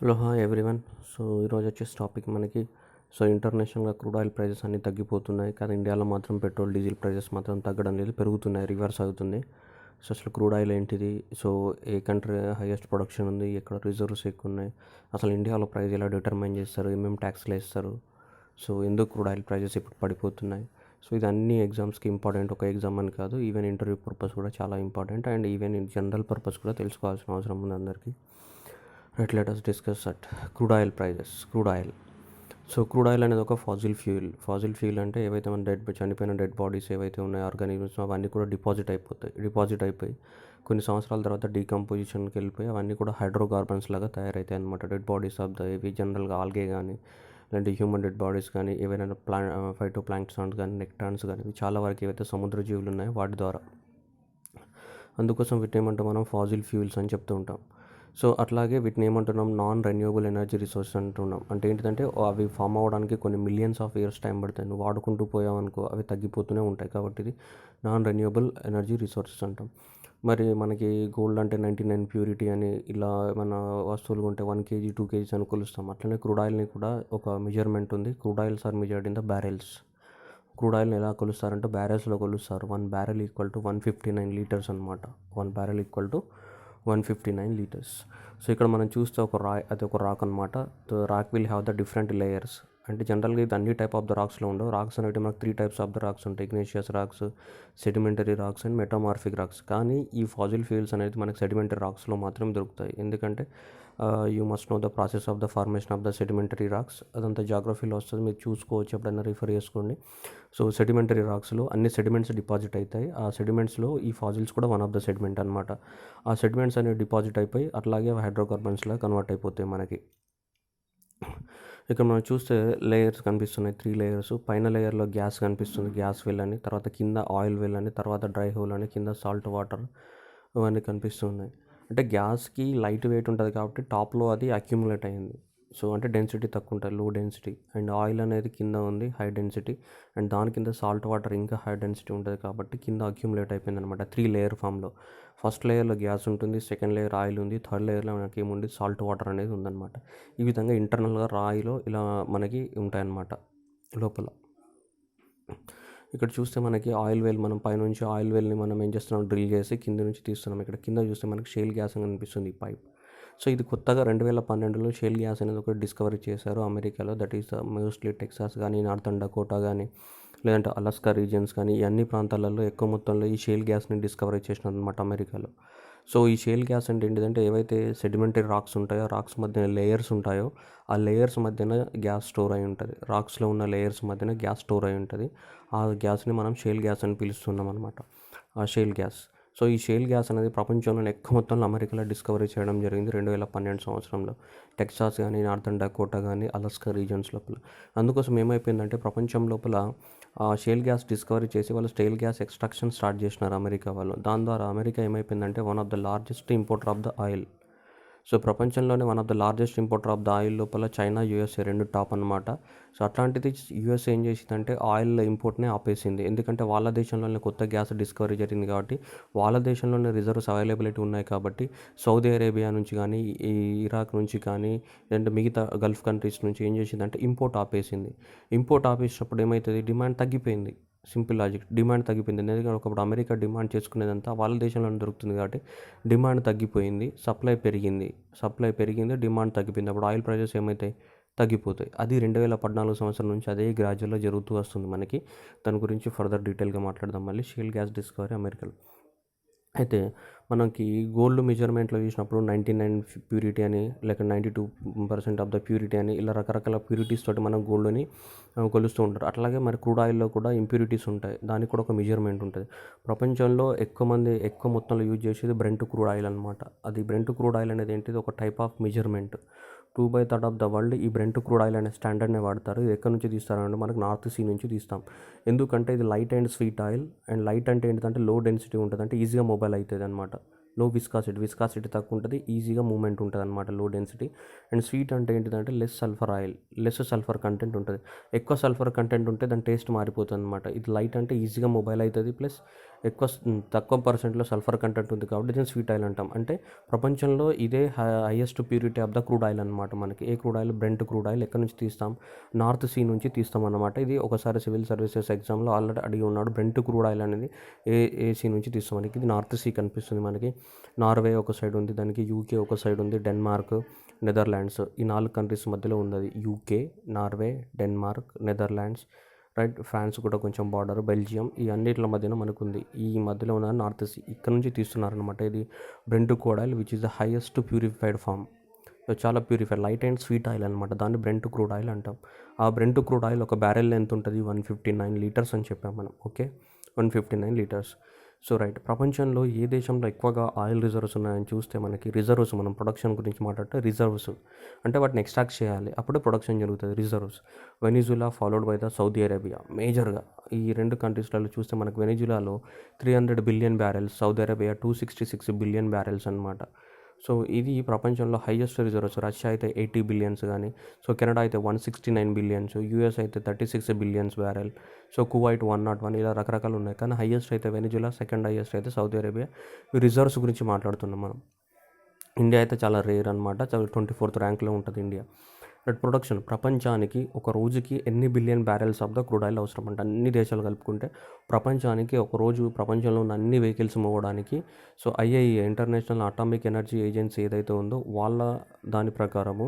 Hello hi everyone. So ఈరోజు వచ్చేసి topic మనకి ఇంటర్నేషనల్గా క్రూడ్ ఆయిల్ ప్రైజెస్ అన్నీ తగ్గిపోతున్నాయి, కానీ ఇండియాలో మాత్రం పెట్రోల్ డీజిల్ ప్రైజెస్ మాత్రం తగ్గడం లేదు, పెరుగుతున్నాయి, రివర్స్ అవుతుంది. సో అసలు క్రూడ్ ఆయిల్ ఏంటిది, సో ఏ కంట్రీ హైయెస్ట్ ప్రొడక్షన్ ఉంది, ఎక్కడ రిజర్వ్స్ ఎక్కువ ఉన్నాయి, అసలు ఇండియాలో ప్రైస్ ఎలా డిటర్మైన్ చేస్తారు, ఏమేమి ట్యాక్స్లు వేస్తారు, సో ఎందుకు క్రూడ్ ఆయిల్ ప్రైజెస్ ఇప్పుడు పడిపోతున్నాయి. సో ఇది అన్ని ఎగ్జామ్స్కి ఇంపార్టెంట్, ఒక ఎగ్జామ్ అని కాదు, ఈవెన్ ఇంటర్వ్యూ పర్పస్ కూడా చాలా important, and even general purpose కూడా తెలుసుకోవాల్సిన అవసరం ఉంది అందరికీ. Right, let us discuss at crude oil prices. Crude oil, so crude oil అనేది ఒక ఫాజిల్ ఫ్యూల్ అంటే ఏవైతే మన చనిపోయిన డెడ్ బాడీస్ ఏవైతే ఉన్నాయో ఆర్గానిజమ్స్ అవన్నీ కూడా డిపాజిట్ అయిపోయి కొన్ని సంవత్సరాల తర్వాత డీకంపోజిషన్కి వెళ్ళిపోయి అవన్నీ కూడా హైడ్రోకార్బన్స్ లాగా తయారవుతాయి అనమాట. డెడ్ బాడీస్ ఆఫ్ ఇవి జనరల్గా ఆల్గే కానీ లేదంటే హ్యూమన్ డెడ్ బాడీస్ కానీ ఏవైనా ఫైటో ప్లాంక్టన్స్ కానీ నెక్టాన్స్ కానీ ఇవి చాలా వరకు ఏవైతే సముద్ర జీవులు ఉన్నాయో వాటి ద్వారా. అందుకోసం వీటిని ఏమంటాం మనం, ఫాజిల్ ఫ్యూల్స్ అని చెప్తూ ఉంటాం. సో అట్లాగే వీటిని ఏమంటున్నాం, నాన్ రెన్యూవబుల్ ఎనర్జీ రిసోర్స్ అంటున్నాం. అంటే ఏంటంటే అవి ఫామ్ అవ్వడానికి కొన్ని మిలియన్స్ ఆఫ్ ఇయర్స్ టైం పడుతుంది, నువ్వు వాడుకుంటూ పోయావనుకో అవి తగ్గిపోతూనే ఉంటాయి, కాబట్టి ఇది నాన్ రెన్యూవబుల్ ఎనర్జీ రిసోర్సెస్ అంటాం. మరి మనకి గోల్డ్ అంటే 99 ప్యూరిటీ అని ఇలా మన వస్తువులు ఉంటే 1 kg 2 kgs అని కొలుస్తాం. అట్లనే క్రూడ్ ఆయిల్ని కూడా ఒక మెజర్మెంట్ ఉంది. Crude oils are measured in the barrels. Crude ఆయిల్ని ఎలా కొలుస్తారంటే బ్యారెల్స్లో కొలుస్తారు. 1 barrel ఈక్వల్ టు 159 లీటర్స్ అనమాట. 1 barrel equal to 159 litres. So ఇక్కడ మనం చూస్తే అది ఒక రాక్ అనమాట. Rock will have the different layers. అంటే జనరల్గా ఇది అన్ని టైప్ ఆఫ్ ద రాక్స్లో ఉండవు. రాక్స్ అనేవి మనకు 3 types ఆఫ్ ద రాక్స్ ఉంటాయి: igneous rocks, sedimentary rocks and metamorphic rocks. కానీ ఈ ఫాజిల్ ఫ్యూల్స్ అనేది మనకి సెడిమెంటరీ రాక్స్లో మాత్రం దొరుకుతాయి. ఎందుకంటే you must know the process of the formation of the sedimentary rocks. అదంతా జాగ్రఫీలో వస్తుంది, మీరు చూసుకోవచ్చు, ఎప్పుడైనా రిఫర్ చేసుకోండి. సో సెడిమెంటరీ రాక్స్లో అన్ని సెడిమెంట్స్ డిపాజిట్ అవుతాయి. ఆ సెడిమెంట్స్లో ఈ ఫాజిల్స్ కూడా వన్ ఆఫ్ ద సెడిమెంట్ అనమాట. ఆ సెడిమెంట్స్ అనేవి డిపాజిట్ అయిపోయి అట్లాగే హైడ్రోకార్బన్స్లా కన్వర్ట్ అయిపోతాయి మనకి. ఇక్కడ మనం చూస్తే లేయర్స్ కనిపిస్తున్నాయి, 3 layers. పైన లేయర్లో గ్యాస్ కనిపిస్తుంది, గ్యాస్ వెల్ అని, తర్వాత కింద ఆయిల్ వెల్ అని, తర్వాత డ్రై హోల్ అని, కింద సాల్ట్ వాటర్ ఇవన్నీ కనిపిస్తున్నాయి. అంటే గ్యాస్కి లైట్ వెయిట్ ఉంటుంది కాబట్టి టాప్లో అది అక్యుములేట్ అయ్యింది. సో అంటే డెన్సిటీ తక్కువ ఉంటుంది, లో డెన్సిటీ. అండ్ ఆయిల్ అనేది కింద ఉంది, హై డెన్సిటీ. అండ్ దాని కింద సాల్ట్ వాటర్ ఇంకా హై డెన్సిటీ ఉంటుంది కాబట్టి కింద అక్యుములేట్ అయిపోయింది అనమాట 3 layer ఫామ్లో. ఫస్ట్ లేయర్లో గ్యాస్ ఉంటుంది, సెకండ్ లేయర్ ఆయిల్ ఉంది, థర్డ్ లేయర్లో మనకి ఏముంది, సాల్ట్ వాటర్ అనేది ఉందన్నమాట. ఈ విధంగా ఇంటర్నల్గా రాయిలో ఇలా మనకి ఉంటాయన్నమాట లోపల. ఇక్కడ చూస్తే మనకి ఆయిల్ వెల్, మనం పైనుంచి ఆయిల్ వెల్ని మనం ఏం చేస్తున్నాం, డ్రిల్ చేసి కింద నుంచి తీస్తున్నాం. ఇక్కడ కింద చూస్తే మనకి షేల్ గ్యాస్ అని కనిపిస్తుంది, ఈ పైప్. సో ఇది కొత్తగా 2012లో షేల్ గ్యాస్ అనేది ఒకటి డిస్కవరీ చేశారు అమెరికాలో. దట్ ఈస్ మోస్ట్లీ టెక్సాస్ కానీ, నార్థన్ డకోటా కానీ, లేదంటే అలాస్కా రీజియన్స్ కానీ, ఈ అన్ని ప్రాంతాలలో ఎక్కువ మొత్తంలో ఈ షేల్ గ్యాస్ని డిస్కవరీ చేసినారు అనమాట అమెరికాలో. సో ఈ షేల్ గ్యాస్ అంటే ఏంటిదంటే ఏవైతే సెడిమెంటరీ రాక్స్ ఉంటాయో, రాక్స్ మధ్యన లేయర్స్ ఉంటాయో, ఆ లేయర్స్ మధ్యన గ్యాస్ స్టోర్ అయి ఉంటుంది. రాక్స్లో ఉన్న లేయర్స్ మధ్యన గ్యాస్ స్టోర్ అయి ఉంటుంది. ఆ గ్యాస్ని మనం షేల్ గ్యాస్ అని పిలుస్తున్నాం అనమాట, ఆ షేల్ గ్యాస్. సో ఈ షేల్ గ్యాస్ అనేది ప్రపంచంలోనే ఎక్కువ మొత్తంలో అమెరికాలో డిస్కవరీ చేయడం జరిగింది 2012 సంవత్సరంలో. టెక్సాస్ కానీ, నార్థన్ డకోటా కానీ, అలాస్కా రీజన్స్ లోపల. అందుకోసం ఏమైపోయిందంటే ప్రపంచం లోపల షేల్ గ్యాస్ డిస్కవరీ చేసి వాళ్ళు షేల్ గ్యాస్ ఎక్స్ట్రాక్షన్ స్టార్ట్ చేసినారు అమెరికా వాళ్ళు. దాని ద్వారా అమెరికా ఏమైపోయిందంటే one of the largest importer of the oil. So ప్రపంచంలోనే one of the largest importer of the oil లోపల చైనా, యూఎస్ఏ రెండు టాప్ అనమాట. సో అట్లాంటిది యూఎస్ఏ ఏం చేసిందంటే ఆయిల్ ఇంపోర్ట్నే ఆపేసింది. ఎందుకంటే వాళ్ళ దేశంలోనే కొత్త గ్యాస్ డిస్కవరీ జరిగింది కాబట్టి, వాళ్ళ దేశంలోనే రిజర్వ్స్ అవైలబిలిటీ ఉన్నాయి కాబట్టి, సౌదీ అరేబియా నుంచి కానీ, ఈ ఇరాక్ నుంచి కానీ, లేదంటే మిగతా గల్ఫ్ కంట్రీస్ నుంచి ఏం చేసిందంటే ఇంపోర్ట్ ఆపేసింది. ఇంపోర్ట్ ఆపేసినప్పుడు ఏమవుతుంది, డిమాండ్ తగ్గిపోయింది. సింపుల్ లాజిక్, డిమాండ్ తగ్గిపోయింది. ఎందుకంటే ఒకప్పుడు అమెరికా డిమాండ్ చేసుకునేదంతా వాళ్ళ దేశంలోనే దొరుకుతుంది కాబట్టి డిమాండ్ తగ్గిపోయింది, సప్లై పెరిగింది, డిమాండ్ తగ్గిపోయింది. అప్పుడు ఆయిల్ ప్రైజెస్ ఏమవుతాయి, తగ్గిపోతాయి. అది 2014 సంవత్సరం నుంచి అదే గ్రాడ్యువల్గా జరుగుతూ వస్తుంది మనకి. దాని గురించి ఫర్దర్ డీటెయిల్గా మాట్లాడదాం మళ్ళీ. షేల్ గ్యాస్ డిస్కవరీ అమెరికాలో. అయితే మనకి గోల్డ్ మెజర్మెంట్లో చూసినప్పుడు 99 ప్యూరిటీ అని, లేక 92% ఆఫ్ ద ప్యూరిటీ అని, ఇలా రకరకాల ప్యూరిటీస్ తోటి మనం గోల్డ్ని కొలుస్తూ ఉంటారు. అట్లాగే మరి క్రూడ్ ఆయిల్లో కూడా ఇంప్యూరిటీస్ ఉంటాయి, దానికి కూడా ఒక మెజర్మెంట్ ఉంటుంది. ప్రపంచంలో ఎక్కువ మొత్తంలో యూజ్ చేసేది బ్రెంట్ క్రూడ్ ఆయిల్ అనమాట. అది బ్రెంట్ క్రూడ్ ఆయిల్ అనేది ఏంటిది, ఒక type of measurement. 2/3 of the world ఈ బ్రెంట్ క్రూడ్ ఆయిల్ అనే స్టాండర్డ్నే వాడతారు. ఇది ఎక్కడి నుంచి తీస్తారంటే మనకు నార్త్ సీ నుంచి తీస్తాం. ఎందుకంటే ఇది light and sweet oil. And light అంటే ఏంటంటే లో డెన్సిటీ ఉంటుంది, అంటే ఈజీగా మొబైల్ అవుతుంది అనమాట. లో విస్కాసిటీ తక్కువ ఉంటుంది, ఈజీగా మూవ్మెంట్ ఉంటుంది అనమాట, లో డెన్సిటీ. అండ్ స్వీట్ అంటే ఏంటిదంటే లెస్ సల్ఫర్ కంటెంట్ ఉంటుంది. ఎక్కువ సల్ఫర్ కంటెంట్ ఉంటే దాని టేస్ట్ మారిపోతుంది అనమాట. ఇది లైట్ అంటే ఈజీగా మొబైల్ అవుతుంది, ప్లస్ తక్కువ పర్సెంట్లో సల్ఫర్ కంటెంట్ ఉంది కాబట్టి దీన్ని స్వీట్ ఆయిల్ అంటాం. అంటే ప్రపంచంలో ఇదే highest purity of the crude oil అనమాట. మనకి ఏ crude oil? Brent crude oil. ఎక్కడి నుంచి తీస్తాం? నార్త్ సీ నుంచి తీస్తాం అనమాట. ఇది ఒకసారి సివిల్ సర్వీసెస్ ఎగ్జామ్లో ఆల్రెడీ అడిగి ఉన్నాడు. బ్రెంట్ క్రూడ్ ఆయిల్ అనేది ఏ సీ నుంచి తీస్తాం మనకి? ఇది నార్త్ సీ కనిపిస్తుంది మనకి. నార్వే ఒక సైడ్ ఉంది, దానికి యూకే ఒక సైడ్ ఉంది, డెన్మార్క్, నెదర్లాండ్స్, ఈ 4 కంట్రీస్ మధ్యలో ఉన్నది. UK, Norway, Denmark, Netherlands, right. France కూడా కొంచెం బార్డర్, బెల్జియం, ఈ అన్నిట్ల మధ్యన మనకు ఉంది. ఈ మధ్యలో ఉన్న నార్త్ సీ, ఇక్కడ నుంచి తీస్తున్నారనమాట. ఇది Brent crude oil which is the highest purified form. చాలా purified, light and sweet oil అనమాట. దాన్ని బ్రెంట్ క్రూడ్ ఆయిల్ అంటాం. ఆ బ్రెంట్ క్రూడ్ ఆయిల్ ఒక బ్యారెల్ ఎంత ఉంటుంది? 159 లీటర్స్ అని చెప్పాం మనం. Okay, 159 litres. So right. ప్రపంచంలో ఏ దేశంలో ఎక్కువగా ఆయిల్ రిజర్వ్స్ ఉన్నాయని చూస్తే మనకి రిజర్వ్స్, మనం ప్రొడక్షన్ గురించి మాట్లాడితే రిజర్వ్స్ అంటే వాటిని ఎక్స్ట్రాక్ట్ చేయాలి, అప్పుడే ప్రొడక్షన్ జరుగుతుంది. Reserves Venezuela followed by the Saudi Arabia. మేజర్గా ఈ 2 కంట్రీస్లలో చూస్తే మనకు వెనిజులాలో 300 billion barrels, Saudi Arabia 266 billion barrels అనమాట. సో ఇది ప్రపంచంలో హైయెస్ట్ రిజర్వ్స్. రష్యా అయితే 80 బిలియన్స్ కానీ, సో కెనడా అయితే 169 బిలియన్స్, యూఎస్ అయితే 36 బిలియన్స్ బ్యారెల్, సో కువైట్ 101, ఇలా రకరకాలు ఉన్నాయి. కానీ హైయెస్ట్ అయితే వెనిజులా, సెకండ్ హైయెస్ట్ అయితే సౌదీ అరేబియా. ఈ రిజర్వ్స్ గురించి మాట్లాడుతున్నాం మనం. ఇండియా అయితే చాలా రేర్ అనమాట, చాలా 24th ర్యాంక్లో ఉంటుంది ఇండియా. ప్రొడక్షన్ ప్రపంచానికి ఒక రోజుకి ఎన్ని billion barrels of the crude oil అవసరం అంటే అన్ని దేశాలు కలుపుకుంటే ప్రపంచానికి ఒక రోజు ప్రపంచంలో ఉన్న అన్ని వెహికల్స్ మూవడానికి, so IAEA International Atomic Energy Agency ఏదైతే ఉందో వాళ్ళ దాని ప్రకారము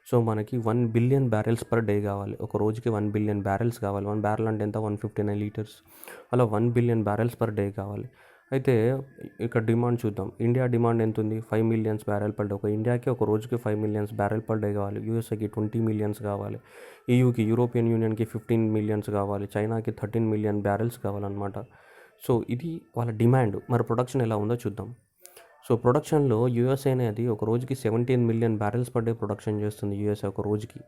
సో మనకి 1 బిలియన్ బ్యారెల్స్ పర్ డే కావాలి. ఒక రోజుకి 1 బిలియన్ బ్యారెల్స్ కావాలి. 1 బ్యారెల్ అంటే ఎంత? 159 లీటర్స్. అలా 1 బిలియన్ బ్యారెల్స్ పర్ డే కావాలి. అయితే ఇక్కడ డిమాండ్ చూద్దాం. ఇండియా డిమాండ్ ఎంత ఉంది? 5 మిలియన్స్ బ్యారెల్ పర్ డే. ఒక ఇండియాకి ఒక రోజుకి 5 మిలియన్స్ బ్యారెల్ పర్ డే కావాలి. యూఎస్ఏకి 20 మిలియన్స్ కావాలి. ఈయూకి, యూరోపియన్ యూనియన్కి 15 మిలియన్స్ కావాలి. చైనాకి 13 మిలియన్ బ్యారెల్స్ కావాలన్నమాట. సో ఇది వాళ్ళ డిమాండ్. మరి ప్రొడక్షన్ ఎలా ఉందో చూద్దాం. సో ప్రొడక్షన్లో యూఎస్ఏ అనేది ఒక రోజుకి 17 million barrels per day production చేస్తుంది. యూఎస్ఏ ఒక రోజుకి.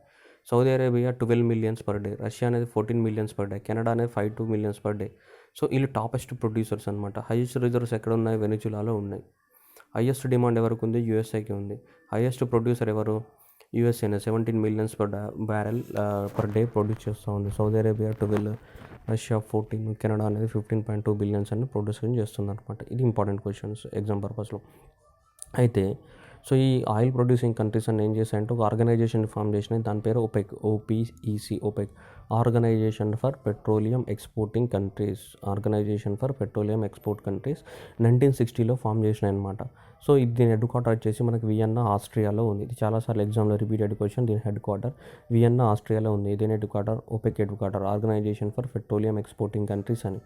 Saudi Arabia 12 millions per day. Russia అనేది 14 మిలియన్స్ పర్ డే. కెనడా అనేది 5 మిలియన్స్ పర్ డే. సో వీళ్ళు టాపెస్ట్ ప్రొడ్యూసర్స్ అనమాట. హైయెస్ట్ రిజర్వ్స్ ఎక్కడ ఉన్నాయి? వెనిజులాలో ఉన్నాయి. హైయెస్ట్ డిమాండ్ ఎవరికి ఉంది? యూఎస్ఏకి ఉంది. హైయెస్ట్ ప్రొడ్యూసర్ ఎవరు? యూఎస్ఏనే 17 millions barrel per day produce చేస్తూ ఉంది. సౌదీ అరేబియా 12, రష్యా 14, కెనడా అనేది 15.2 బిలియన్స్ అని ప్రొడ్యూషన్ చేస్తుంది అనమాట. ఇది ఇంపార్టెంట్ క్వశ్చన్స్ ఎగ్జామ్ పర్పస్లో. అయితే సో ఈ ఆయిల్ ప్రొడ్యూసింగ్ కంట్రీస్ అని ఏం చేశాయంటే ఒక ఆర్గనైజేషన్ ఫామ్ చేసినాయి. దాని పేరు OPEC, OPEC, OPEC, organisation for petroleum exporting countries. Organisation for petroleum export countries 1960లో ఫామ్ చేసినాయి అనమాట. సో ఇది దీని హెడ్ క్వార్టర్ వచ్చేసి మనకి వియన్నా, ఆస్ట్రియాలో ఉంది. ఇది చాలాసార్లు ఎగ్జామ్లో రిపీటెడ్ క్వశ్చన్. దీని హెడ్ క్వార్టర్ వియన్నా, ఆస్ట్రియాలో ఉంది. ఇదేని head quarter OPEC head quarter, organisation for petroleum exporting countries అని.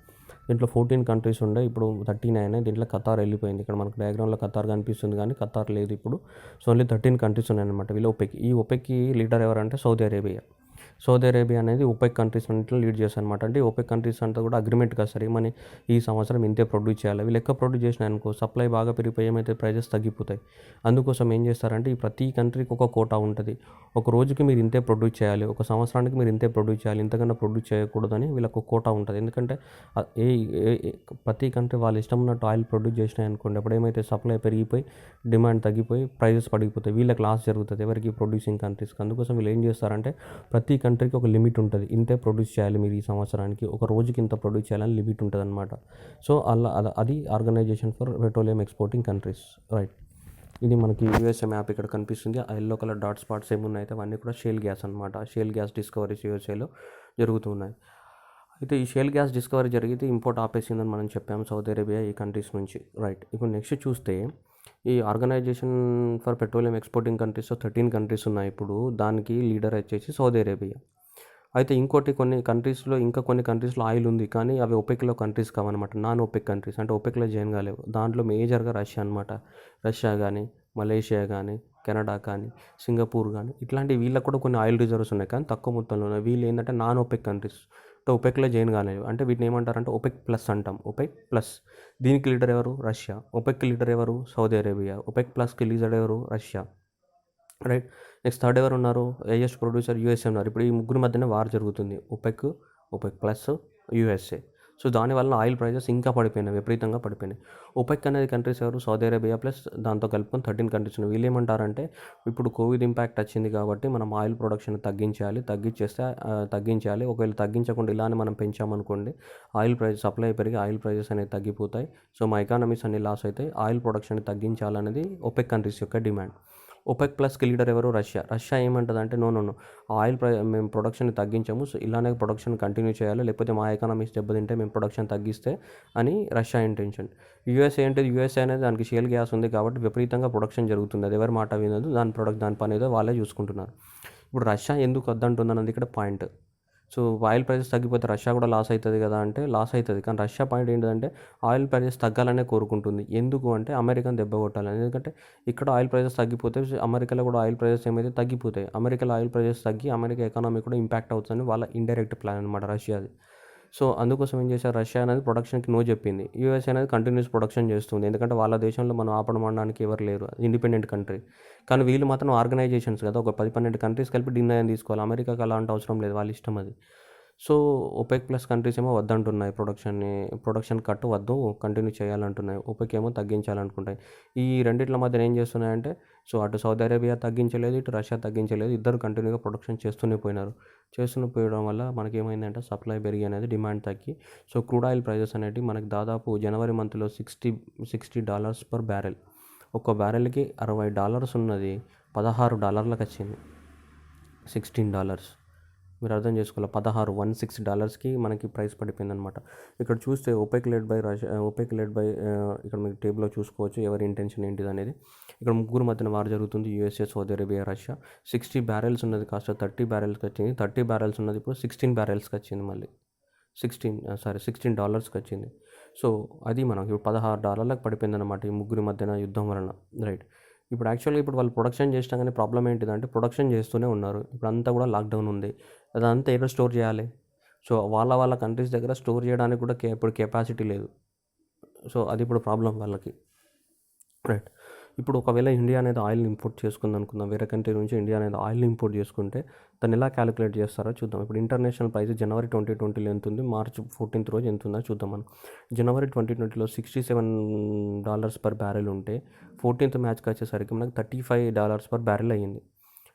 దీంట్లో 14 కంట్రీస్ ఉండే, ఇప్పుడు 13 అయినాయి. దీంట్లో ఖతార్ వెళ్ళిపోయింది. ఇక్కడ మనకు డయాగ్రామ్లో ఖతార్ కనిపిస్తుంది కానీ ఖతార్ లేదు ఇప్పుడు. సో ఓన్లీ 13 కంట్రీస్ ఉన్నాయన్నమాట వీళ్ళు OPEC. ఈ OPECకి లీడర్ ఎవరంటే సౌదీ అరేబియా. సౌదీ అరేబియా అనేది OPEC కంట్రీస్ అన్నింటిలో లీడ్ చేస్తారు అనమాట. అంటే OPEC కంట్రీస్ అంతా కూడా అగ్రిమెంట్ కదా సరే, మన ఈ సంవత్సరం ఇంతే ప్రొడ్యూస్ చేయాలి. వీళ్ళు ఎక్కువ ప్రొడ్యూస్ చేసినాయి అనుకో, సప్లై బాగా పెరిగిపోయి ఏమైతే ప్రైజెస్ తగ్గిపోతాయి. అందుకోసం ఏం చేస్తారంటే ఈ ప్రతి కంట్రీకి ఒక కోటా ఉంటుంది. ఒక రోజుకి మీరు ఇంతే ప్రొడ్యూస్ చేయాలి, ఒక సంవత్సరానికి మీరు ఇంతే ప్రొడ్యూస్ చేయాలి, ఇంతకన్నా ప్రొడ్యూస్ చేయకూడదని వీళ్ళకు కోటా ఉంటుంది. ఎందుకంటే ప్రతి కంట్రీ వాళ్ళు ఇష్టం ఉన్నట్టు ఆయిల్ ప్రొడ్యూస్ చేసినాయి అనుకోండి, అప్పుడు ఏమైతే సప్లై పెరిగిపోయి డిమాండ్ తగ్గిపోయి ప్రైజెస్ పడిపోతాయి. వీళ్ళకి లాస్ జరుగుతుంది, ఎవరికి? ప్రొడ్యూసింగ్ కంట్రీస్కి. అందుకోసం వీళ్ళు ఏం చేస్తారంటే ప్రతి కంట్రీకి ఒక లిమిట్ ఉంటుంది. ఇంతే ప్రొడ్యూస్ చేయాలి మీరు ఈ సంవత్సరానికి, ఒక రోజుకి ఇంత ప్రొడ్యూస్ చేయాలని లిమిట్ ఉంటుంది అనమాట. సో అలా అది organization for petroleum exporting countries, right. ఇది మనకి యూఎస్ఏ మ్యాప్ ఇక్కడ కనిపిస్తుంది. ఆ ఎల్లో కలర్ డాట్ స్పాట్స్ ఏమున్నాయి అయితే అవన్నీ కూడా షేల్ గ్యాస్ అనమాట. షేల్ గ్యాస్ డిస్కవరీస్ యూఎస్ఏలో జరుగుతున్నాయి. అయితే ఈ షేల్ గ్యాస్ డిస్కవరీ జరిగితే ఇంపోర్ట్ ఆపేసిందని మనం చెప్పాము సౌదీ అరేబియా ఈ కంట్రీస్ నుంచి, రైట్. ఇప్పుడు నెక్స్ట్ చూస్తే ఈ ఆర్గనైజేషన్ ఫర్ పెట్రోలియం ఎక్స్పోర్టింగ్ కంట్రీస్లో 13 కంట్రీస్ ఉన్నాయి ఇప్పుడు. దానికి లీడర్ వచ్చేసి సౌదీ అరేబియా. అయితే కొన్ని కంట్రీస్లో ఆయిల్ ఉంది కానీ అవి OPECలో కంట్రీస్ కావన్నమాట. నాన్ OPEC కంట్రీస్ అంటే OPECలో జాయిన్ కాలేవు. దాంట్లో మేజర్గా రష్యా అనమాట. రష్యా కానీ, మలేషియా కానీ, కెనడా కానీ, సింగపూర్ కానీ, ఇట్లాంటి వీళ్ళకి కూడా కొన్ని ఆయిల్ రిజర్వ్స్ ఉన్నాయి కానీ తక్కువ మొత్తంలో ఉన్నాయి. వీళ్ళు ఏంటంటే నాన్ OPEC కంట్రీస్, అంటే OPECలో జాయిన్ కాలేవు. అంటే వీటిని ఏమంటారంటే OPEC+ అంటాం. OPEC+. దీనికి లీడర్ ఎవరు? రష్యా. OPECకి లీడర్ ఎవరు? Saudi Arabia. OPEC+కి లీడర్ ఎవరు? Russia, right. నెక్స్ట్ థర్డ్ ఎవరు ఉన్నారు? హైయెస్ట్ ప్రొడ్యూసర్ USA ఉన్నారు. ఇప్పుడు ఈ ముగ్గురు మధ్యన వార్ జరుగుతుంది. OPEC+, USA. సో దానివల్ల ఆయిల్ ప్రైజెస్ ఇంకా పడిపోయినాయి, విపరీతంగా పడిపోయినాయి. ఒపెక్ అనేది కంట్రీస్ ఎవరు? సౌదీ అరేబియా ప్లస్ దాంతో కలుపుకొని 13 కంట్రీస్ ఉన్నాయి. వీళ్ళు ఏమంటారంటే ఇప్పుడు కోవిడ్ ఇంపాక్ట్ వచ్చింది కాబట్టి మనం ఆయిల్ ప్రొడక్షన్ తగ్గించాలి. ఒకవేళ తగ్గించకుండా ఇలానే మనం పెంచామనుకోండి ఆయిల్ ప్రైస్ సప్లై పెరిగి ఆయిల్ ప్రైజెస్ అనేవి తగ్గిపోతాయి. సో మా ఎకానమీస్ అన్ని లాస్ అవుతాయి. ఆయిల్ ప్రొడక్షన్ తగ్గించాలనేది ఒపెక్ కంట్రీస్ యొక్క డిమాండ్. ఒపెక్ ప్లస్కి లీడర్ ఎవరు? రష్యా ఏమంటుంది అంటే నో ఆయిల్ మేము ప్రొడక్షన్ తగ్గించాము, సో ఇలానే ప్రొడక్షన్ కంటిన్యూ చేయాలి, లేకపోతే మా ఎకానమీస్ దెబ్బతింటే మేము ప్రొడక్షన్ తగ్గిస్తే అని రష్యా ఇంటెన్షన్. యూఎస్ఏ అనేది దానికి షేల్ గ్యాస్ ఉంది కాబట్టి విపరీతంగా ప్రొడక్షన్ జరుగుతుంది. అది ఎవరి మాట వినదు, దాని పని ఏదో వాళ్ళే చూసుకుంటున్నారు. ఇప్పుడు రష్యా ఎందుకు వద్దంటుందన్నది ఇక్కడ పాయింట్. సో ఆయిల్ ప్రైసెస్ తగ్గిపోతే రష్యా కూడా లాస్ అవుతుంది కదా అంటే లాస్ అవుతుంది, కానీ రష్యా పాయింట్ ఏంటంటే ఆయిల్ ప్రైసెస్ తగ్గాలనే కోరుకుంటుంది. ఎందుకు అంటే అమెరికాని దెబ్బ కొట్టాలని. ఎందుకంటే ఇక్కడ ఆయిల్ ప్రైసెస్ తగ్గిపోతే అమెరికాలో కూడా ఆయిల్ ప్రైసెస్ ఏమైతే తగ్గిపోతాయి, అమెరికాలో ఆయిల్ ప్రైసెస్ తగ్గి అమెరికా ఎకానమీ కూడా ఇంపాక్ట్ అవుతుందని వాళ్ళ ఇండైరెక్ట్ ప్లాన్ అనమాట రష్యాది. సో అందుకోసం ఏం చేశారు, రష్యా అనేది ప్రొడక్షన్కి నో చెప్పింది. యూఎస్ఏ అనేది కంటిన్యూస్ ప్రొడక్షన్ చేస్తుంది, ఎందుకంటే వాళ్ళ దేశంలో మనం ఆపడమనడానికి ఎవరు లేరు, ఇండిపెండెంట్ కంట్రీ. కానీ వీళ్ళు మాత్రం ఆర్గనైజేషన్స్ కదా, ఒక 10-12 కంట్రీస్ కలిపి నిర్ణయం తీసుకోవాలి. అమెరికాకి అలాంటి అవసరం లేదు, వాళ్ళ ఇష్టం అది. సో ఒపెక్ ప్లస్ కంట్రీస్ ఏమో వద్దంటున్నాయి, ప్రొడక్షన్ కట్ వద్దు, కంటిన్యూ చేయాలంటున్నాయి. ఒపెక్ ఏమో తగ్గించాలనుకుంటాయి. ఈ రెండిట్ల మధ్యన ఏం చేస్తున్నాయంటే సో అటు సౌదీ అరేబియా తగ్గించలేదు, ఇటు రష్యా తగ్గించలేదు, ఇద్దరు కంటిన్యూగా ప్రొడక్షన్ చేస్తూనే పోయడం వల్ల మనకి ఏమైందంటే సప్లై పెరిగి అనేది డిమాండ్ తగ్గి సో క్రూడ్ ఆయిల్ ప్రైజెస్ అనేవి మనకి దాదాపు జనవరి మంత్లో $60 పర్ బ్యారెల్. ఒక బ్యారెల్కి $60 ఉన్నది $16 వచ్చింది. $16 మీరు అర్థం చేసుకోవాలి, $16 మనకి ప్రైస్ పడిపోయింది అనమాట. ఇక్కడ చూస్తే ఒపెక్ లెడ్ బై ఇక్కడ మీకు టేబుల్లో చూసుకోవచ్చు ఎవరి ఇంటెన్షన్ ఏంటిది అనేది. ఇక్కడ ముగ్గురు మధ్యన వార్ జరుగుతుంది, USA, Saudi Arabia, Russia. 60 barrels ఉన్నది కాస్త 30 బ్యారెల్స్కి వచ్చింది, 30 బ్యారెల్స్ ఉన్నది ఇప్పుడు 16 బ్యారెల్స్కి వచ్చింది, మళ్ళీ $16 వచ్చింది. సో అది మనకి ఇప్పుడు $16 పడిపోయింది అనమాట ఈ ముగ్గురి మధ్యన యుద్ధం వలన, రైట్. ఇప్పుడు యాక్చువల్గా ఇప్పుడు వాళ్ళు ప్రొడక్షన్ చేసినా కానీ ప్రాబ్లం ఏంటిదంటే ప్రొడక్షన్ చేస్తూనే ఉన్నారు, ఇప్పుడు అంతా కూడా లాక్డౌన్ ఉంది, అదంతా ఏదో స్టోర్ చేయాలి. సో వాళ్ళ కంట్రీస్ దగ్గర స్టోర్ చేయడానికి కూడా ఇప్పుడు కెపాసిటీ లేదు. సో అది ఇప్పుడు ప్రాబ్లం వాళ్ళకి, రైట్. ఇప్పుడు ఒకవేళ ఇండియా అనేది ఆయిల్ ఇంపోర్ట్ చేసుకుంది అనుకుందాం, వేరే కంట్రీ నుంచి ఇండియా అనేది ఆయిల్ ఇంపోర్ట్ చేసుకుంటే దాన్ని ఎలా క్యాలిక్యులేట్ చేస్తారో చూద్దాం. ఇప్పుడు ఇంటర్నేషనల్ ప్రైస్ జనవరి 2020లో ఎంత ఉంది, మార్చ్ 14th రోజు ఎంత ఉందో చూద్దాం మనం. జనవరి 2020లో $67 పర్ బ్యారెల్ ఉంటే 14th మ్యాచ్కి వచ్చేసరికి మనకు $35 పర్ బ్యారెల్ అయ్యింది.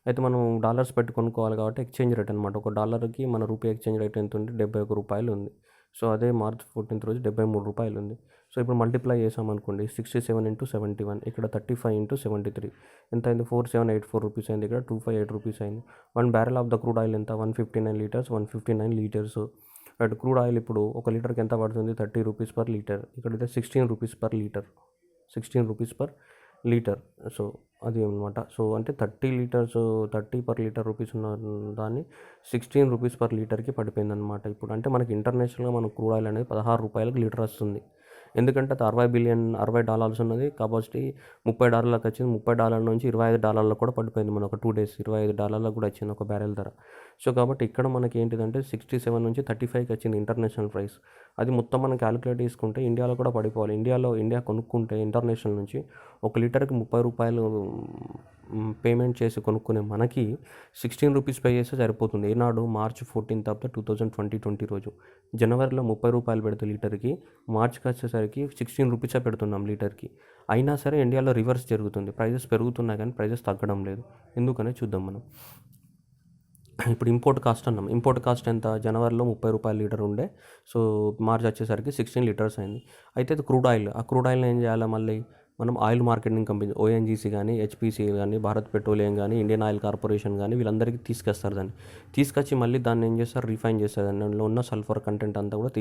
అయితే మనం డాలర్స్ పెట్టి కొనుక్కోవాలి కాబట్టి ఎక్స్చేంజ్ రేట్ అనమాట, ఒక డాలర్కి మన రూపీ ఎక్స్చేంజ్ రేట్ ఎంత ఉంది, $71 ఉంది. సో అదే మార్చ్ 14th రోజు $73 ఉంది. సో ఇప్పుడు మల్టిప్లై చేసామనుకోండి, 67 × 71, ఇక్కడ 35 × 73 ఎంత అయింది, 4784 రూపీస్ అయింది, ఇక్కడ 258 రూపీస్ అయింది. 1 barrel of the crude oil ఎంత, 159 లీటర్స్, 159 లీటర్స్. అటు క్రూడ్ ఆయిల్ ఇప్పుడు ఒక లీటర్కి ఎంత పడుతుంది, $30 పర్ లీటర్, ఇక్కడైతే $16 per litre, $16 per litre. So అది అనమాట. సో అంటే 30 పర్ లీటర్ రూపీస్ ఉన్న దాన్ని $16 పర్ లీటర్కి పడిపోయింది అనమాట. ఇప్పుడు అంటే మనకి ఇంటర్నేషనల్గా మన క్రూడ్ ఆయిల్ అనేది $16 లీటర్ వస్తుంది. ఎందుకంటే అది $60 ఉన్నది కాబట్టి $30 వచ్చింది, $30 నుంచి $25 కూడా పడిపోయింది. మన ఒక 2 days $25 కూడా వచ్చింది ఒక బ్యారెల్ ధర. సో కాబట్టి ఇక్కడ మనకి ఏంటిదంటే 67 నుంచి 35కి వచ్చింది ఇంటర్నేషనల్ ప్రైస్. అది మొత్తం మనం క్యాలిక్యులేట్ చేసుకుంటే ఇండియాలో కూడా పడిపోవాలి. ఇండియా కొనుక్కుంటే ఇంటర్నేషనల్ నుంచి ఒక లీటర్కి $30 పేమెంట్ చేసి కొనుక్కునే మనకి $16 పే చేస్తే సరిపోతుంది. ఏనాడు, మార్చ్ 14th ఆఫ్ 2020 రోజు. జనవరిలో $30 పెడితే లీటర్కి, మార్చ్కి వచ్చేసరికి $16 పెడుతున్నాం లీటర్కి. అయినా సరే ఇండియాలో రివర్స్ జరుగుతుంది, ప్రైజెస్ పెరుగుతున్నాయి కానీ ప్రైజెస్ తగ్గడం లేదు. ఎందుకనే చూద్దాం మనం. ఇప్పుడు ఇంపోర్ట్ కాస్ట్ ఎంత, జనవరిలో $30 లీటర్ ఉండే, సో మార్చ్ వచ్చేసరికి 16 లీటర్స్ అయింది. అయితే అది క్రూడ్ ఆయిల్, ఆ క్రూడ్ ఆయిల్ని ఏం చేయాలి, మళ్ళీ మనం ఆయిల్ మార్కెటింగ్ కంపెనీ ఓఎన్జీసీ కానీ, హెచ్పిసి కానీ, భారత్ పెట్రోలియం కానీ, ఇండియన్ ఆయిల్ కార్పొరేషన్ కానీ వీళ్ళందరికీ తీసుకొస్తారు. తీసుకొచ్చి మళ్ళీ దాన్ని ఏం చేస్తారు, రిఫైన్ చేస్తారు, దానిలో ఉన్న సల్ఫర్ కంటెంట్ అంతా కూడా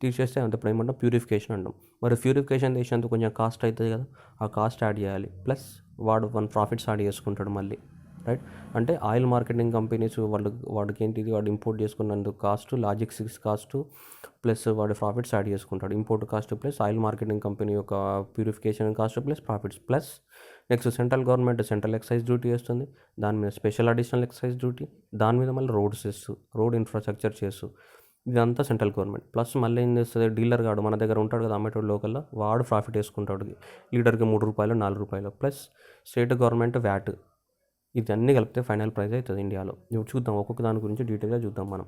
తీసేస్తే అంతప్పుడు ఏమంటాం, ప్యూరిఫికేషన్ అంటాం. మరి ప్యూరిఫికేషన్ చేసినందుకు కొంచెం కాస్ట్ అవుతుంది కదా, ఆ కాస్ట్ యాడ్ చేయాలి, ప్లస్ వాడు ప్రాఫిట్స్ యాడ్ చేసుకుంటాడు మళ్ళీ, రైట్. అంటే ఆయిల్ మార్కెటింగ్ కంపెనీస్ వాడికి ఏంటిది, వాడు ఇంపోర్ట్ చేసుకున్నందుకు కాస్ట్, లాజిస్టిక్స్ కాస్ట్ ప్లస్ వాడి ప్రాఫిట్స్ యాడ్ చేసుకుంటాడు. Import cost plus oil marketing company యొక్క purification cost plus profits, plus next central government central excise duty వేస్తుంది, దాని మీద స్పెషల్ అడిషనల్ ఎక్సైజ్ డ్యూటీ, దాని మీద మళ్ళీ రోడ్ ఇన్ఫ్రాస్ట్రక్చర్ చేస్తూ, ఇదంతా సెంట్రల్ గవర్నమెంట్. ప్లస్ మళ్ళీ ఏం చేస్తుంది, డీలర్ గాడు మన దగ్గర ఉంటాడు కదా, అమ్మేటోడు లోకల్లో, వాడు ప్రాఫిట్ వేసుకుంటాడు లీటర్కి $3 $4, ప్లస్ స్టేట్ గవర్నమెంట్ వ్యాట్, ఇవన్నీ కలిపితే ఫైనల్ ప్రైస్ అవుతుంది ఇండియాలో. ఇప్పుడు చూద్దాం, ఒక్కొక్క దాని గురించి డీటెయిల్గా చూద్దాం మనం,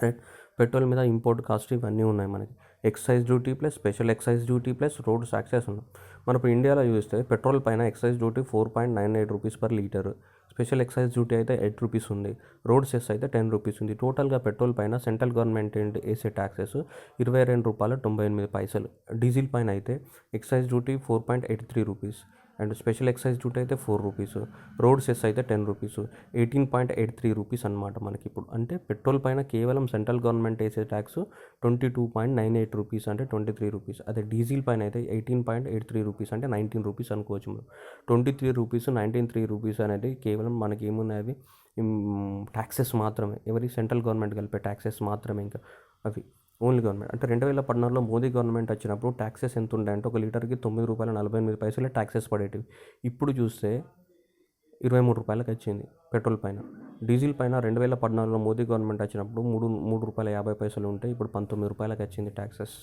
రైట్. పెట్రోల్ మీద ఇంపోర్ట్ కాస్ట్ ఇవన్నీ ఉన్నాయి మనకి. Excise duty plus special excise duty plus road taxes ఉన్నాయి. మనం ఇప్పుడు ఇండియాలో చూస్తే పెట్రోల్ పైన excise duty 4.98 rupees per litre, special excise duty అయితే 8 రూపీస్ ఉంది, రోడ్ సెస్ అయితే 10 రూపీస్ ఉంది. టోటల్గా పెట్రోల్ పైన సెంట్రల్ గవర్నమెంట్ వేసే ట్యాక్సెస్ 22 రూపాయల 98 పైసలు. డీజిల్ పైన అయితే excise duty 4.83 rupees and special excise duty అయితే 4 రూపీస్, రోడ్ సెస్ అయితే 10 రూపీస్, 18.83 రూపీస్ అనమాట మనకి ఇప్పుడు. అంటే పెట్రోల్ పైన కేవలం సెంట్రల్ గవర్నమెంట్ వేసే ట్యాక్స్ 22.98 రూపీస్ అంటే 23 రూపీస్. అదే డీజిల్ పైన అయితే 18.83 రూపీస్ అంటే 19 రూపీస్ అనుకోవచ్చు మనం. 23 రూపీస్ 19 రూపీస్ అనేది కేవలం మనకి ఏమున్నాయి ట్యాక్సెస్ మాత్రమే, ఎవరి సెంట్రల్ గవర్నమెంట్ కలిపే ట్యాక్సెస్ మాత్రమే. ఇంకా అవి ఓన్లీ గవర్నమెంట్. అంటే 2014లో మోదీ గవర్నమెంట్ వచ్చినప్పుడు ట్యాక్సెస్ ఎంత ఉండే అంటే ఒక లీటర్కి 9 రూపాయల 48 పైసలే ట్యాక్సెస్ పడేటివి. ఇప్పుడు చూస్తే 23 రూపాయలకి వచ్చింది పెట్రోల్ పైన. డీజిల్ పైన 2014లో మోదీ గవర్నమెంట్ వచ్చినప్పుడు 3 రూపాయల 50 పైసలు ఉంటే ఇప్పుడు 19 రూపాయలకి వచ్చింది ట్యాక్సెస్.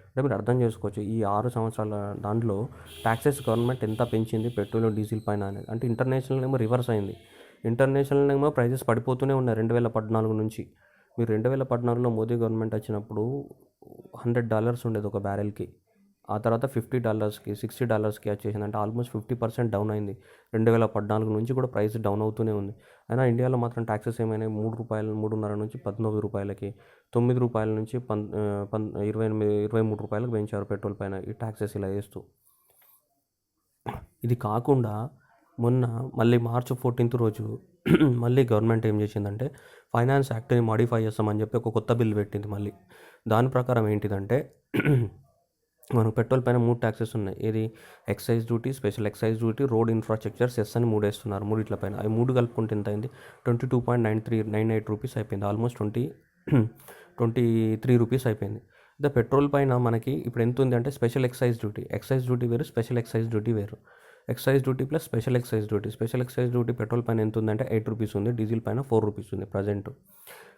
అంటే మీరు అర్థం చేసుకోవచ్చు ఈ 6 సంవత్సరాల దాంట్లో ట్యాక్సెస్ గవర్నమెంట్ ఎంత పెంచింది పెట్రోల్ డీజిల్ పైన అనేది. అంటే ఇంటర్నేషనల్ ఏమో రివర్స్ అయింది. ఇంటర్నేషనల్ ఏమో ప్రైజెస్ పడిపోతూనే ఉన్నాయి 2014 నుంచి. మీరు 2014లో మోదీ గవర్నమెంట్ వచ్చినప్పుడు $100 ఉండేది ఒక బ్యారెల్కి. ఆ తర్వాత $50కి $60కి వచ్చేసింది. అంటే ఆల్మోస్ట్ 50% డౌన్ అయింది. 2014 నుంచి కూడా ప్రైస్ డౌన్ అవుతూనే ఉంది. అయినా ఇండియాలో మాత్రం ట్యాక్సెస్ ఏమైనా 3 రూపాయలు 3.5 నుంచి 19 రూపాయలకి, 9 రూపాయల నుంచి 23 రూపాయలకు పెంచారు పెట్రోల్ పైన ఈ ట్యాక్సెస్ ఇలా వేస్తూ. ఇది కాకుండా మొన్న మళ్ళీ March 14 రోజు మళ్ళీ గవర్నమెంట్ ఏం చేసిందంటే ఫైనాన్స్ యాక్ట్ని మాడిఫై చేస్తామని చెప్పి ఒక కొత్త బిల్ పెట్టింది మళ్ళీ. దాని ప్రకారం ఏంటిదంటే మనకు పెట్రోల్ పైన 3 ట్యాక్సెస్ ఉన్నాయి. ఏది excise duty, special excise duty, road infrastructure cess అని 3 వేస్తున్నారు. 3 పైన అవి 3 కలుపుకుంటే ఎంత అయింది 22.98 రూపీస్ అయిపోయింది. ఆల్మోస్ట్ 23 రూపీస్ అయిపోయింది. ద పెట్రోల్ పైన మనకి ఇప్పుడు ఎంత ఉంది అంటే స్పెషల్ ఎక్సైజ్ డ్యూటీ వేరు, స్పెషల్ ఎక్సైజ్ డ్యూటీ వేరు. Excise duty plus special excise duty petrol పైన ఎంత ఉందంటే 8 రూపీస్ ఉంది, డీజిల్ పైన 4 రూపీస్ ఉంది ప్రజెంట్.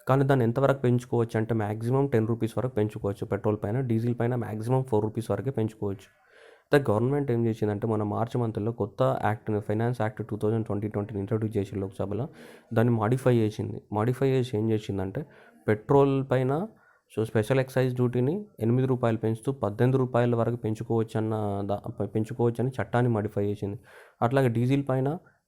కానీ దాన్ని ఎంతవరకు పెంచుకోవచ్చు అంటే మ్యాక్సిమం 10 రూపీస్ వరకు పెంచుకోవచ్చు పెట్రోల్ పైన. డీజిల్ పైన మ్యాక్సిమం 4 రూపీస్ వరకే పెంచుకోవచ్చు. ద గవర్నమెంట్ ఏం చేసిందంటే మన మార్చ్ మంత్లో కొత్త యాక్ట్ని ఫైనాన్స్ యాక్ట్ 2020 ఇంట్రడ్యూస్ చేసి లోక్సభలో దాన్ని మాడిఫై చేసి ఏం చేసిందంటే పెట్రోల్ పైన స్పెషల్ ఎక్సైజ్ డ్యూటీని 8 రూపాయలు పెంచుతూ 18 రూపాయల వరకు పెంచుకోవచ్చని చట్టాన్ని మాడిఫై చేసింది. అట్లాగే డీజిల్ పైన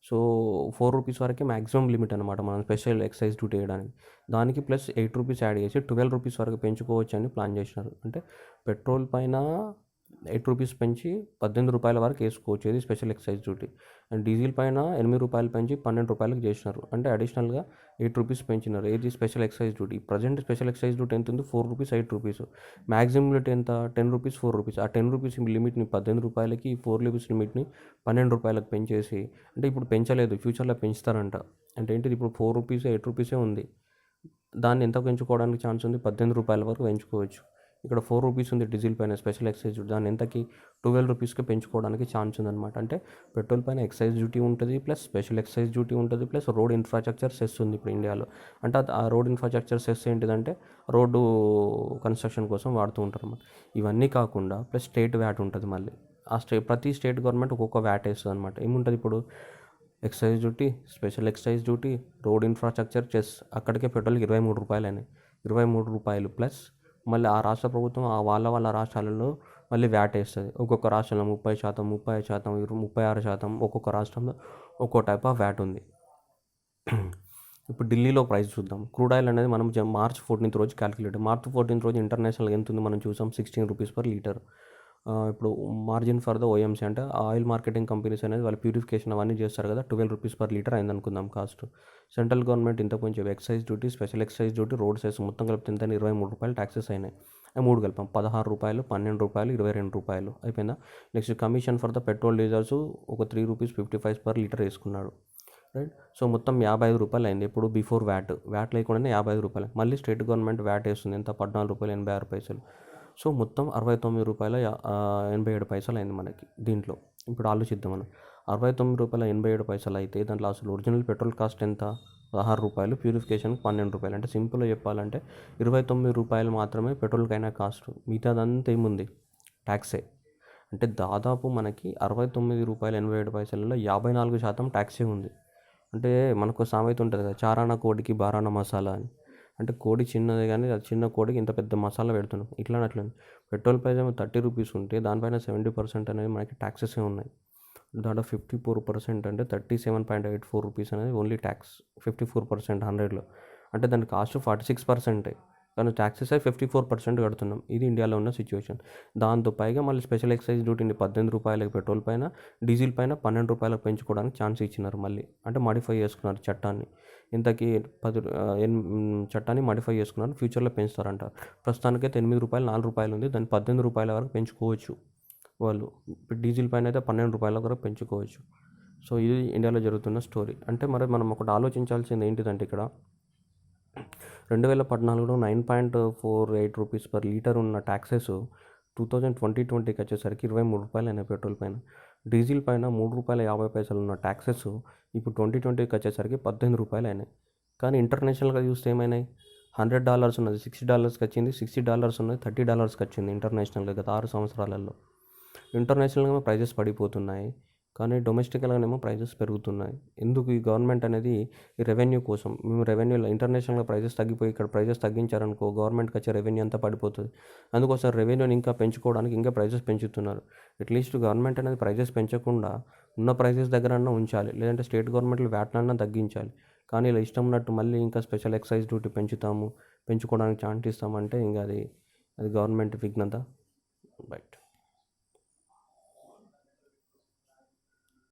4 రూపీస్ వరకే మ్యాక్సిమం లిమిట్ అనమాట మనం స్పెషల్ ఎక్సైజ్ డ్యూటీ వేయడానికి. దానికి ప్లస్ 8 రూపీస్ యాడ్ చేసి 12 రూపీస్ వరకు పెంచుకోవచ్చు అని ప్లాన్ చేసినారు. అంటే పెట్రోల్ పైన 8 రూపీస్ పెంచి 18 రూపాయల వరకు వేసుకోవచ్చు, ఇది special excise duty. And diesel పైన 8 రూపాయలు పెంచి 12 రూపాయలకు చేసినారు. అంటే అడిషనల్గా 8 రూపీస్ పెంచినారు. ఏది special excise duty. Present special excise duty ఎంత ఉంది 4 రూపీస్ 8 రూపీస్. మ్యాక్సిమం లిమిట్ ఎంత 10 రూపీస్ 4 రూపీస్. ఆ 10 రూపీస్ లిమిట్ని 18 రూపాయలకి, 4 రూపీస్ లిమిట్ని 12 రూపాయలకు పెంచేసి, అంటే ఇప్పుడు పెంచలేదు ఫ్యూచర్లో పెంచుతారంట. అంటే ఏంటిది ఇప్పుడు 4 రూపీస్ 8 రూపీసే ఉంది, దాన్ని ఎంత పెంచుకోవడానికి ఛాన్స్ ఉంది 18 రూపాయల వరకు పెంచుకోవచ్చు. ఇక్కడ 4 రూపీస్ ఉంది డీజిల్ పైన స్పెషల్ ఎక్సైజ్ డ్యూటీ, దాన్ని ఎంతకి 12 రూపీస్కి పెంచుకోవడానికి ఛాన్స్ ఉందన్నమాట. అంటే పెట్రోల్ పైన ఎక్సైజ్ డ్యూటీ ఉంటుంది, ప్లస్ స్పెషల్ ఎక్సైజ్ డ్యూటీ ఉంటుంది, ప్లస్ రోడ్ ఇన్ఫ్రాస్ట్రక్చర్ సెస్ ఉంది ఇప్పుడు ఇండియాలో. అంటే ఆ రోడ్ ఇన్ఫ్రాస్ట్రక్చర్ సెస్ ఏంటిదంటే రోడ్డు కన్స్ట్రక్షన్ కోసం వాడుతూ ఉంటారు అన్నమాట. ఇవన్నీ కాకుండా ప్లస్ స్టేట్ వ్యాట్ ఉంటుంది మళ్ళీ. ప్రతి స్టేట్ గవర్నమెంట్ ఒక్కొక్క వ్యాట్ వేస్తుంది అనమాట. ఏముంటుంది ఇప్పుడు excise duty, special excise duty, road infrastructure cess, అక్కడికే పెట్రోల్కి 23 రూపాయలు అయినాయి. 23 రూపాయలు ప్లస్ మళ్ళీ ఆ రాష్ట్ర ప్రభుత్వం వాళ్ళ రాష్ట్రాలలో మళ్ళీ వ్యాట్ వేస్తుంది. ఒక్కొక్క రాష్ట్రంలో 30%, 35%, 36%, ఒక్కొక్క రాష్ట్రంలో ఒక్కో టైప్ ఆఫ్ వ్యాట్ ఉంది. ఇప్పుడు ఢిల్లీలో ప్రైస్ చూద్దాం. క్రూడ్ ఆయిల్ అనేది మనం March 14 రోజు క్యాలిక్యులేట్. March 14 రోజు ఇంటర్నేషనల్ ఎంత ఉంది మనం చూసాం 16 రూపీస్ పర్ లీటర్. ఇప్పుడు మార్జిన్ ఫర్ ద ఓఎంసీ అంటే ఆయిల్ మార్కెటింగ్ కంపెనీస్ అనేది వాళ్ళు ప్యూరిఫికేషన్ అవన్నీ చేస్తారు కదా, 12 రూపీస్ పర్ లీటర్ అయింది అనుకుందాం కాస్ట్. సెంట్రల్ గవర్నమెంట్ ఇంత కొంచెం excise duty, special excise duty, road cess మొత్తం కలిపి ఎంత 23 రూపాయలు ట్యాక్సెస్ అయినాయి. 3 కలిపాం 16 రూపాయలు, 12 రూపాయలు, 22 రూపాయలు అయిపోయిందా. Next commission for the petrol diesels ఒక 3 రూపీస్ 55 పర్ లీటర్ వేసుకున్నాడు, రైట్. సో మొత్తం 55 రూపాయలు అయింది. ఇప్పుడు బిఫోర్ వ్యాట్ లేకుండానే 55 రూపాయలు. మళ్ళీ స్టేట్ గవర్నమెంట్ వ్యాట్ వేస్తుంది ఎంత 14 రూపాయలు 86 పైసలు. సో మొత్తం 69 రూపాయల 87 పైసలు అయింది మనకి దీంట్లో. ఇప్పుడు ఆలోచిద్దాం మనం 69 రూపాయల 87 పైసలు అయితే దాంట్లో అసలు ఒరిజినల్ పెట్రోల్ కాస్ట్ ఎంత 16 రూపాయలు, ప్యూరిఫికేషన్కి 12 రూపాయలు. అంటే సింపుల్గా చెప్పాలంటే 29 రూపాయలు మాత్రమే పెట్రోల్కైనా కాస్ట్, మిగతాదంతా ఏముంది ట్యాక్సే. అంటే దాదాపు మనకి 69 రూపాయల 87 పైసలలో 54% ట్యాక్సే ఉంది. అంటే మనకు సామెత ఉంటుంది కదా చారానా కోడికి బారానా మసాలా అని. అంటే కోడి చిన్నది కానీ అది చిన్న కోడికి ఇంత పెద్ద మసాలా పెడుతున్నాం. ఇట్లా అట్లా పెట్రోల్ ప్రైస్ ఏమో 30 రూపీస్ ఉంటే దానిపైన 70% అనేది మనకి ట్యాక్సెసే ఉన్నాయి. దాంట్లో 54% అంటే 37.84 రూపీస్ అనేది ఓన్లీ ట్యాక్స్. 54% 100లో అంటే దాని కాస్ట్ 46%. కానీ ట్యాక్సెస్ 54% కడుతున్నాం. ఇది ఇండియాలో ఉన్న సిచ్యువేషన్. దాంతో పైగా మళ్ళీ స్పెషల్ ఎక్సైజ్ డ్యూటీని 18 రూపాయలకి పెట్రోల్ పైన, డీజిల్ పైన 12 రూపాయలకు పెంచుకోవడానికి ఛాన్స్ ఇచ్చినారు మళ్ళీ. అంటే మాడిఫై చేసుకున్నారు చట్టాన్ని. ఇంతకీ చట్టాన్ని మాడిఫై చేసుకున్నారు. ఫ్యూచర్లో పెంచుతారంట. ప్రస్తుతానికైతే 8 రూపాయలు 4 రూపాయలు ఉంది. దాన్ని 18 రూపాయల వరకు పెంచుకోవచ్చు వాళ్ళు. డీజిల్ పైన అయితే 12 రూపాయల వరకు పెంచుకోవచ్చు. సో ఇది ఇండియాలో జరుగుతున్న స్టోరీ. అంటే మరి మనం ఒకటి ఆలోచించాల్సింది ఏంటిదంటే ఇక్కడ 2014లో 9.48 రూపీస్ పర్ లీటర్ ఉన్న ట్యాక్సెస్ 2020కి వచ్చేసరికి 23 రూపాయలు అయినాయి పెట్రోల్ పైన. డీజిల్ పైన 3 రూపాయల 50 పైసలు ఉన్న ట్యాక్సెస్ ఇప్పుడు 2020కి వచ్చేసరికి 18 రూపాయలు అయినాయి. కానీ ఇంటర్నేషనల్గా చూస్తే ఏమైనాయి, $100 ఉన్నది $60కి వచ్చింది, $60 ఉన్నది $30కి వచ్చింది ఇంటర్నేషనల్గా గత 6 సంవత్సరాలలో. ఇంటర్నేషనల్గా ప్రైజెస్ పడిపోతున్నాయి, కానీ డొమెస్టికల్గానేమో ప్రైజెస్ పెరుగుతున్నాయి. ఎందుకు? ఈ గవర్నమెంట్ అనేది ఈ రెవెన్యూ కోసం. మేము రెవెన్యూలో ఇంటర్నేషనల్గా ప్రైజెస్ తగ్గిపోయి ఇక్కడ ప్రైజెస్ తగ్గించారనుకో గవర్నమెంట్కి వచ్చే రెవెన్యూ అంతా పడిపోతుంది. అందుకోసం రెవెన్యూని ఇంకా పెంచుకోవడానికి ఇంకా ప్రైజెస్ పెంచుతున్నారు. అట్లీస్ట్ గవర్నమెంట్ అనేది ప్రైజెస్ పెంచకుండా ఉన్న ప్రైజెస్ దగ్గరన్నా ఉంచాలి, లేదంటే స్టేట్ గవర్నమెంట్లు వ్యాట్లన్నా తగ్గించాలి. కానీ ఇలా ఇష్టం ఉన్నట్టు మళ్ళీ ఇంకా స్పెషల్ ఎక్సైజ్ డ్యూటీ పెంచుకోవడానికి ఛాన్స్ ఇస్తామంటే ఇంకా అది గవర్నమెంట్ విఘ్నత. రైట్.